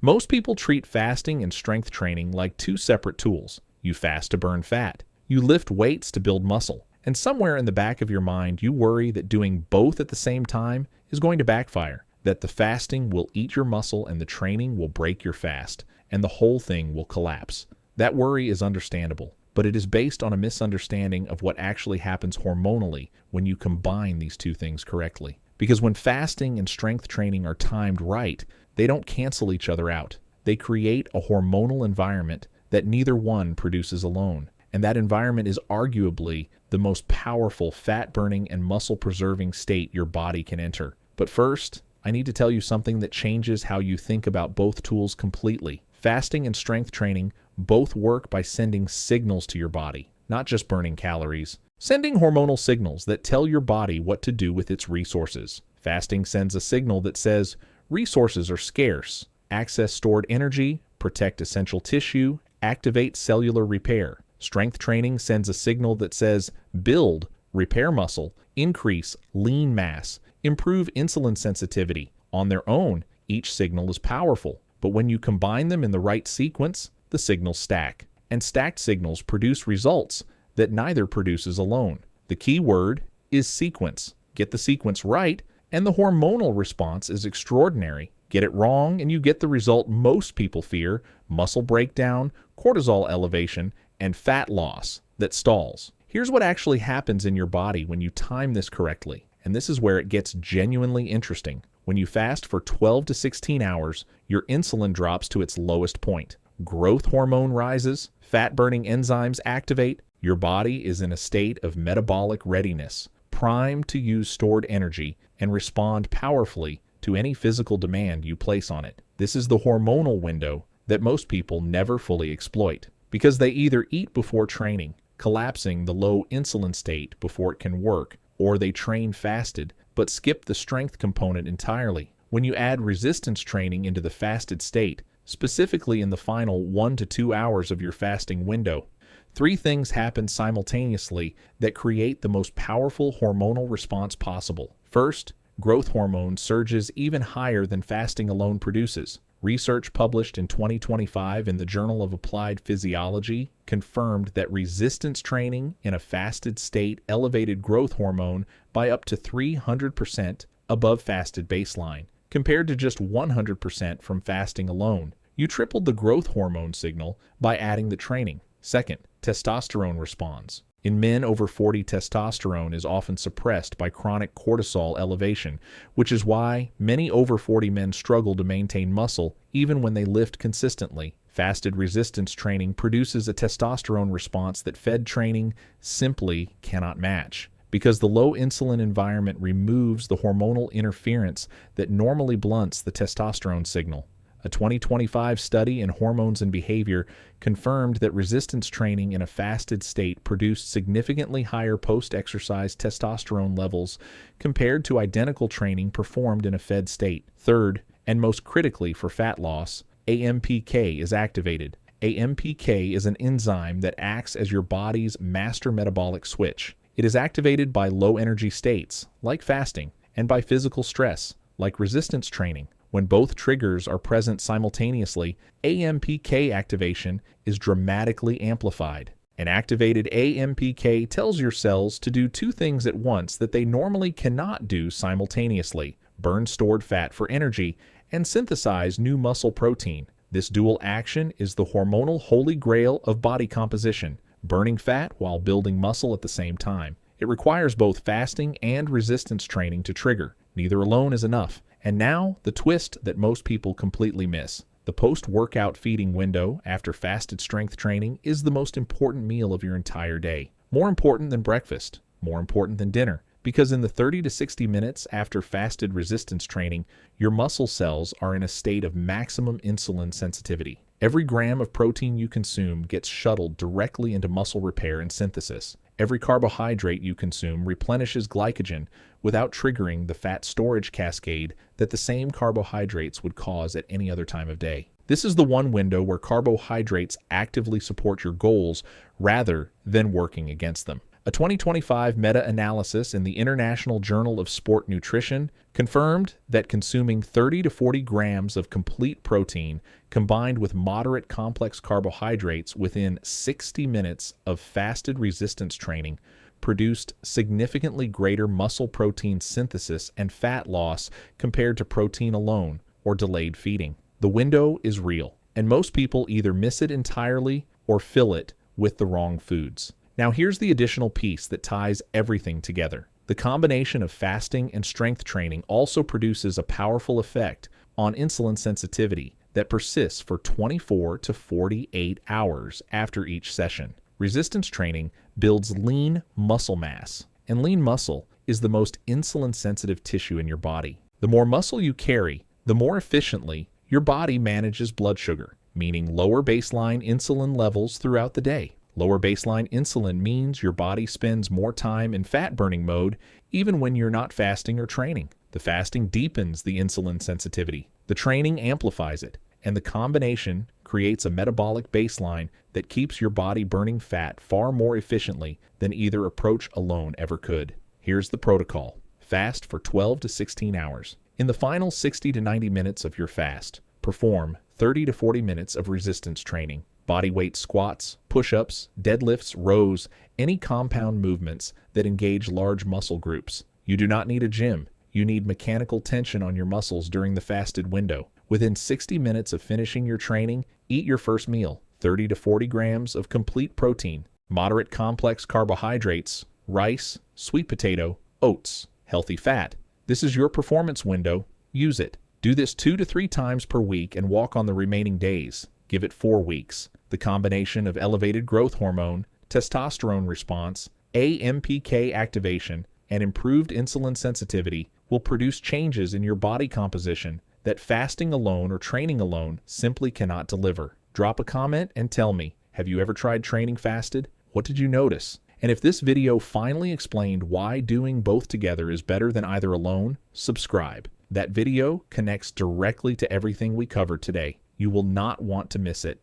Most people treat fasting and strength training like two separate tools. You fast to burn fat. You lift weights to build muscle. And somewhere in the back of your mind, you worry that doing both at the same time is going to backfire, that the fasting will eat your muscle and the training will break your fast, and the whole thing will collapse. That worry is understandable, but it is based on a misunderstanding of what actually happens hormonally when you combine these two things correctly. Because when fasting and strength training are timed right, they don't cancel each other out. They create a hormonal environment that neither one produces alone. And that environment is arguably the most powerful fat-burning and muscle-preserving state your body can enter. But first, I need to tell you something that changes how you think about both tools completely. Fasting and strength training both work by sending signals to your body, not just burning calories. Sending hormonal signals that tell your body what to do with its resources. Fasting sends a signal that says, resources are scarce. Access stored energy, protect essential tissue, activate cellular repair. Strength training sends a signal that says, build, repair muscle, increase lean mass, improve insulin sensitivity. On their own, each signal is powerful, but when you combine them in the right sequence, the signals stack. And stacked signals produce results that neither produces alone. The key word is sequence. Get the sequence right, and the hormonal response is extraordinary. Get it wrong, and you get the result most people fear: muscle breakdown, cortisol elevation, and fat loss that stalls. Here's what actually happens in your body when you time this correctly, and this is where it gets genuinely interesting. When you fast for 12 to 16 hours, your insulin drops to its lowest point. Growth hormone rises, fat-burning enzymes activate. Your body is in a state of metabolic readiness, primed to use stored energy and respond powerfully to any physical demand you place on it. This is the hormonal window that most people never fully exploit, because they either eat before training, collapsing the low insulin state before it can work, or they train fasted but skip the strength component entirely. When you add resistance training into the fasted state, specifically in the final 1 to 2 hours of your fasting window, three things happen simultaneously that create the most powerful hormonal response possible. First, growth hormone surges even higher than fasting alone produces. Research published in 2025 in the Journal of Applied Physiology confirmed that resistance training in a fasted state elevated growth hormone by up to 300% above fasted baseline, compared to just 100% from fasting alone. You tripled the growth hormone signal by adding the training. Second, testosterone responds. In men over 40, testosterone is often suppressed by chronic cortisol elevation, which is why many over 40 men struggle to maintain muscle even when they lift consistently. Fasted resistance training produces a testosterone response that fed training simply cannot match, because the low insulin environment removes the hormonal interference that normally blunts the testosterone signal. A 2025 study in Hormones and Behavior confirmed that resistance training in a fasted state produced significantly higher post-exercise testosterone levels compared to identical training performed in a fed state. Third, and most critically for fat loss, AMPK is activated. AMPK is an enzyme that acts as your body's master metabolic switch. It is activated by low-energy states, like fasting, and by physical stress, like resistance training. When both triggers are present simultaneously, AMPK activation is dramatically amplified. An activated AMPK tells your cells to do two things at once that they normally cannot do simultaneously: burn stored fat for energy and synthesize new muscle protein. This dual action is the hormonal holy grail of body composition, burning fat while building muscle at the same time. It requires both fasting and resistance training to trigger. Neither alone is enough. And now, the twist that most people completely miss. The post-workout feeding window after fasted strength training is the most important meal of your entire day. More important than breakfast, more important than dinner, because in the 30 to 60 minutes after fasted resistance training, your muscle cells are in a state of maximum insulin sensitivity. Every gram of protein you consume gets shuttled directly into muscle repair and synthesis. Every carbohydrate you consume replenishes glycogen without triggering the fat storage cascade that the same carbohydrates would cause at any other time of day. This is the one window where carbohydrates actively support your goals rather than working against them. A 2025 meta-analysis in the International Journal of Sport Nutrition confirmed that consuming 30 to 40 grams of complete protein combined with moderate complex carbohydrates within 60 minutes of fasted resistance training produced significantly greater muscle protein synthesis and fat loss compared to protein alone or delayed feeding. The window is real, and most people either miss it entirely or fill it with the wrong foods. Now here's the additional piece that ties everything together. The combination of fasting and strength training also produces a powerful effect on insulin sensitivity that persists for 24 to 48 hours after each session. Resistance training builds lean muscle mass, and lean muscle is the most insulin-sensitive tissue in your body. The more muscle you carry, the more efficiently your body manages blood sugar, meaning lower baseline insulin levels throughout the day. Lower baseline insulin means your body spends more time in fat-burning mode even when you're not fasting or training. The fasting deepens the insulin sensitivity. The training amplifies it, and the combination creates a metabolic baseline that keeps your body burning fat far more efficiently than either approach alone ever could. Here's the protocol. Fast for 12 to 16 hours. In the final 60 to 90 minutes of your fast, perform 30 to 40 minutes of resistance training. Body weight squats, push-ups, deadlifts, rows, any compound movements that engage large muscle groups. You do not need a gym. You need mechanical tension on your muscles during the fasted window. Within 60 minutes of finishing your training, eat your first meal, 30 to 40 grams of complete protein, moderate complex carbohydrates, rice, sweet potato, oats, healthy fat. This is your performance window. Use it. Do this 2 to 3 times per week and walk on the remaining days. Give it 4 weeks. The combination of elevated growth hormone, testosterone response, AMPK activation, and improved insulin sensitivity will produce changes in your body composition that fasting alone or training alone simply cannot deliver. Drop a comment and tell me, have you ever tried training fasted? What did you notice? And if this video finally explained why doing both together is better than either alone, subscribe. That video connects directly to everything we covered today. You will not want to miss it.